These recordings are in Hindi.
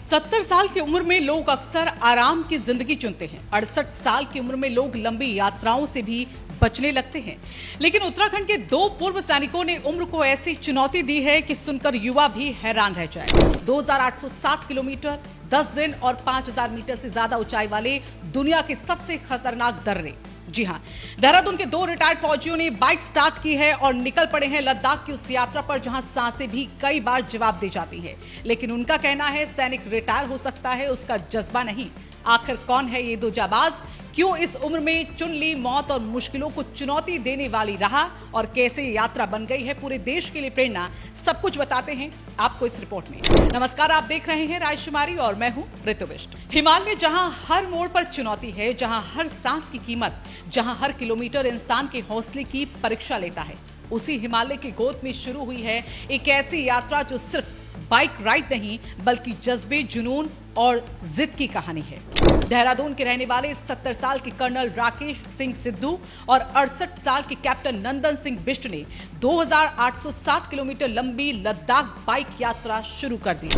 70 साल की उम्र में लोग अक्सर आराम की जिंदगी चुनते हैं। 68 साल की उम्र में लोग लंबी यात्राओं से भी बचने लगते हैं। लेकिन उत्तराखंड के दो पूर्व सैनिकों ने उम्र को ऐसी चुनौती दी है कि सुनकर युवा भी हैरान रह जाए। 2860 किलोमीटर, 10 दिन और 5000 मीटर से ज्यादा ऊंचाई वाले दुनिया के सबसे खतरनाक दर्रे। जी हां, देहरादून के दो रिटायर्ड फौजियों ने बाइक स्टार्ट की है और निकल पड़े हैं लद्दाख की उस यात्रा पर जहां सांसें भी कई बार जवाब दे जाती है। लेकिन उनका कहना है सैनिक रिटायर हो सकता है, उसका जज्बा नहीं। आखिर कौन है ये दो जाबाज, क्यों इस उम्र में चुन ली मौत और मुश्किलों को चुनौती देने वाली रहा और कैसे यात्रा बन गई है पूरे देश के लिए प्रेरणा, सब कुछ बताते हैं आपको इस रिपोर्ट में। नमस्कार, आप देख रहे हैं राजकुमारी और मैं हूं ऋतु बिष्ट। हिमालय में जहां हर मोड़ पर चुनौती है, जहां हर सांस की कीमत, जहां हर किलोमीटर इंसान के हौसले की परीक्षा लेता है, उसी हिमालय की गोद में शुरू हुई है एक ऐसी यात्रा जो सिर्फ बाइक राइड नहीं बल्कि जज्बे, जुनून और जिद की कहानी है। देहरादून के रहने वाले 70 साल के कर्नल राकेश सिंह सिद्धू और 68 साल के कैप्टन नंदन सिंह बिष्ट ने 2860 किलोमीटर लंबी लद्दाख बाइक यात्रा शुरू कर दी।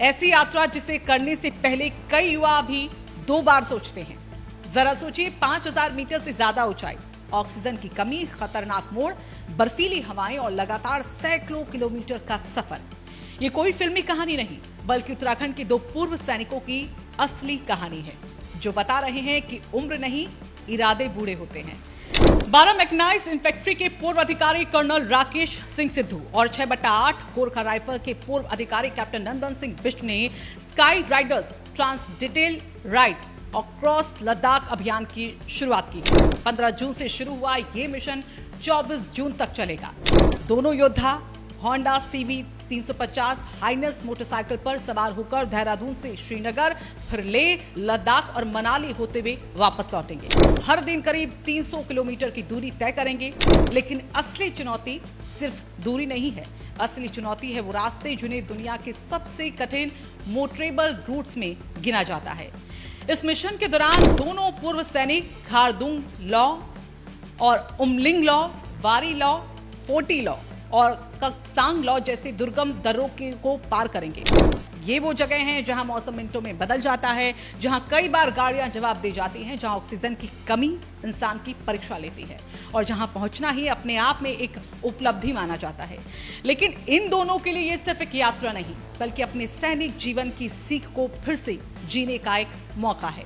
ऐसी यात्रा जिसे करने से पहले कई युवा भी 2 बार सोचते हैं। जरा सोचिए, 5000 मीटर से ज्यादा ऊंचाई, ऑक्सीजन की कमी, खतरनाक मोड़, बर्फीली हवाएं और लगातार सैकड़ों किलोमीटर का सफर। ये कोई फिल्मी कहानी नहीं बल्कि उत्तराखंड के दो पूर्व सैनिकों की असली कहानी है, जो बता रहे हैं कि उम्र नहीं, इरादे बूढ़े होते हैं। 12 मैकेनाइज्ड इन्फेंट्री के पूर्व अधिकारी कर्नल राकेश सिंह सिद्धू और 6/8 गोरखा राइफल के पूर्व अधिकारी कैप्टन नंदन सिंह बिष्ट ने sky riders trans detail ride और क्रॉस लद्दाख अभियान की शुरुआत की। 15 जून से शुरू हुआ ये मिशन 24 जून तक चलेगा। दोनों योद्धा होंडा सीवी 350 हाइनस मोटरसाइकिल पर सवार होकर देहरादून से श्रीनगर, फिर लेह, लद्दाख और मनाली होते हुए वापस लौटेंगे। हर दिन करीब 300 किलोमीटर की दूरी तय करेंगे। लेकिन असली चुनौती सिर्फ दूरी नहीं है, असली चुनौती है वो रास्ते जिन्हें दुनिया के सबसे कठिन मोटरेबल रूट्स में गिना जाता है। इस मिशन के दौरान दोनों पूर्व सैनिक खारदुंग लॉ और उमलिंग लॉ, वारी लॉ, फोर्टी लॉ और कक्सांग लॉ जैसे दुर्गम दर्रों को पार करेंगे। ये वो जगह हैं जहां मौसम मिनटों में बदल जाता है, जहां कई बार गाड़ियां जवाब दे जाती हैं, जहां ऑक्सीजन की कमी इंसान की परीक्षा लेती है और जहां पहुंचना ही अपने आप में एक उपलब्धि माना जाता है। लेकिन इन दोनों के लिए ये सिर्फ एक यात्रा नहीं बल्कि अपने सैनिक जीवन की सीख को फिर से जीने का एक मौका है।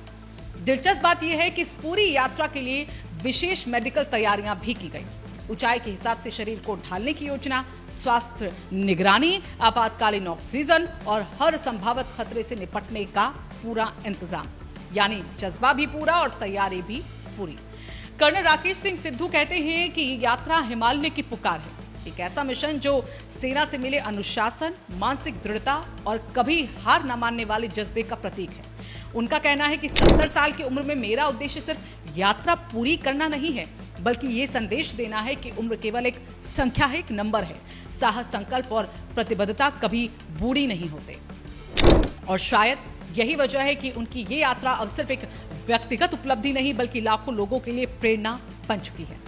दिलचस्प बात यह है कि इस पूरी यात्रा के लिए विशेष मेडिकल तैयारियां भी की गई। ऊंचाई के हिसाब से शरीर को ढालने की योजना, स्वास्थ्य निगरानी, आपातकालीन ऑक्सीजन और हर संभावित खतरे से निपटने का पूरा इंतजाम। यानी जज्बा भी पूरा और तैयारी भी पूरी। कर्नल राकेश सिंह सिद्धू कहते हैं कि ये यात्रा हिमालय की पुकार है, एक ऐसा मिशन जो सेना से मिले अनुशासन, मानसिक दृढ़ता और कभी हार न मानने वाले जज्बे का प्रतीक है। उनका कहना है कि 70 साल की उम्र में मेरा उद्देश्य सिर्फ यात्रा पूरी करना नहीं है बल्कि ये संदेश देना है कि उम्र केवल एक संख्या है, एक नंबर है। साहस, संकल्प और प्रतिबद्धता कभी बूढ़ी नहीं होते। और शायद यही वजह है कि उनकी ये यात्रा अब सिर्फ एक व्यक्तिगत उपलब्धि नहीं बल्कि लाखों लोगों के लिए प्रेरणा बन चुकी है।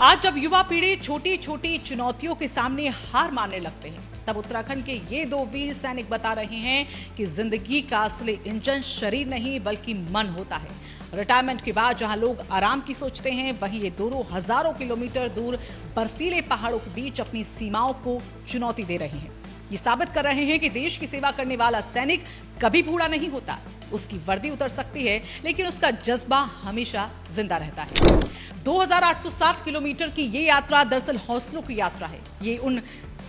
आज जब युवा पीढ़ी छोटी छोटी चुनौतियों के सामने हार मानने लगते हैं, तब उत्तराखंड के ये दो वीर सैनिक बता रहे हैं कि जिंदगी का असली इंजन शरीर नहीं बल्कि मन होता है। रिटायरमेंट के बाद जहां लोग आराम की सोचते हैं, वहीं ये दोनों हजारों किलोमीटर दूर बर्फीले पहाड़ों के बीच अपनी सीमाओं को चुनौती दे रहे हैं। ये साबित कर रहे हैं कि देश की सेवा करने वाला सैनिक कभी बूढ़ा नहीं होता। उसकी वर्दी उतर सकती है लेकिन उसका जज्बा हमेशा जिंदा रहता है। 2860 किलोमीटर की ये यात्रा दरअसल हौसलों की यात्रा है। ये उन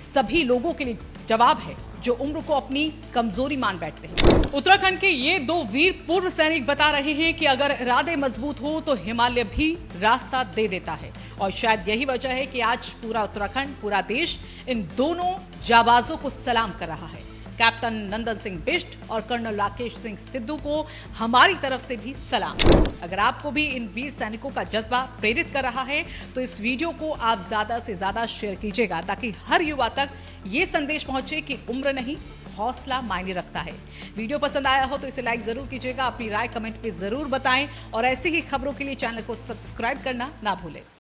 सभी लोगों के लिए जवाब है जो उम्र को अपनी कमजोरी मान बैठते हैं। उत्तराखंड के ये दो वीर पूर्व सैनिक बता रहे हैं कि अगर इरादे मजबूत हो तो हिमालय भी रास्ता दे देता है। और शायद यही वजह है कि आज पूरा उत्तराखंड, पूरा देश इन दोनों जाबाजों को सलाम कर रहा है। कैप्टन नंदन सिंह बिष्ट और कर्नल राकेश सिंह सिद्धू को हमारी तरफ से भी सलाम। अगर आपको भी इन वीर सैनिकों का जज्बा प्रेरित कर रहा है तो इस वीडियो को आप ज्यादा से ज्यादा शेयर कीजिएगा ताकि हर युवा तक ये संदेश पहुंचे कि उम्र नहीं, हौसला मायने रखता है। वीडियो पसंद आया हो तो इसे लाइक जरूर कीजिएगा, अपनी राय कमेंट पे जरूर बताएं और ऐसी ही खबरों के लिए चैनल को सब्सक्राइब करना ना भूलें।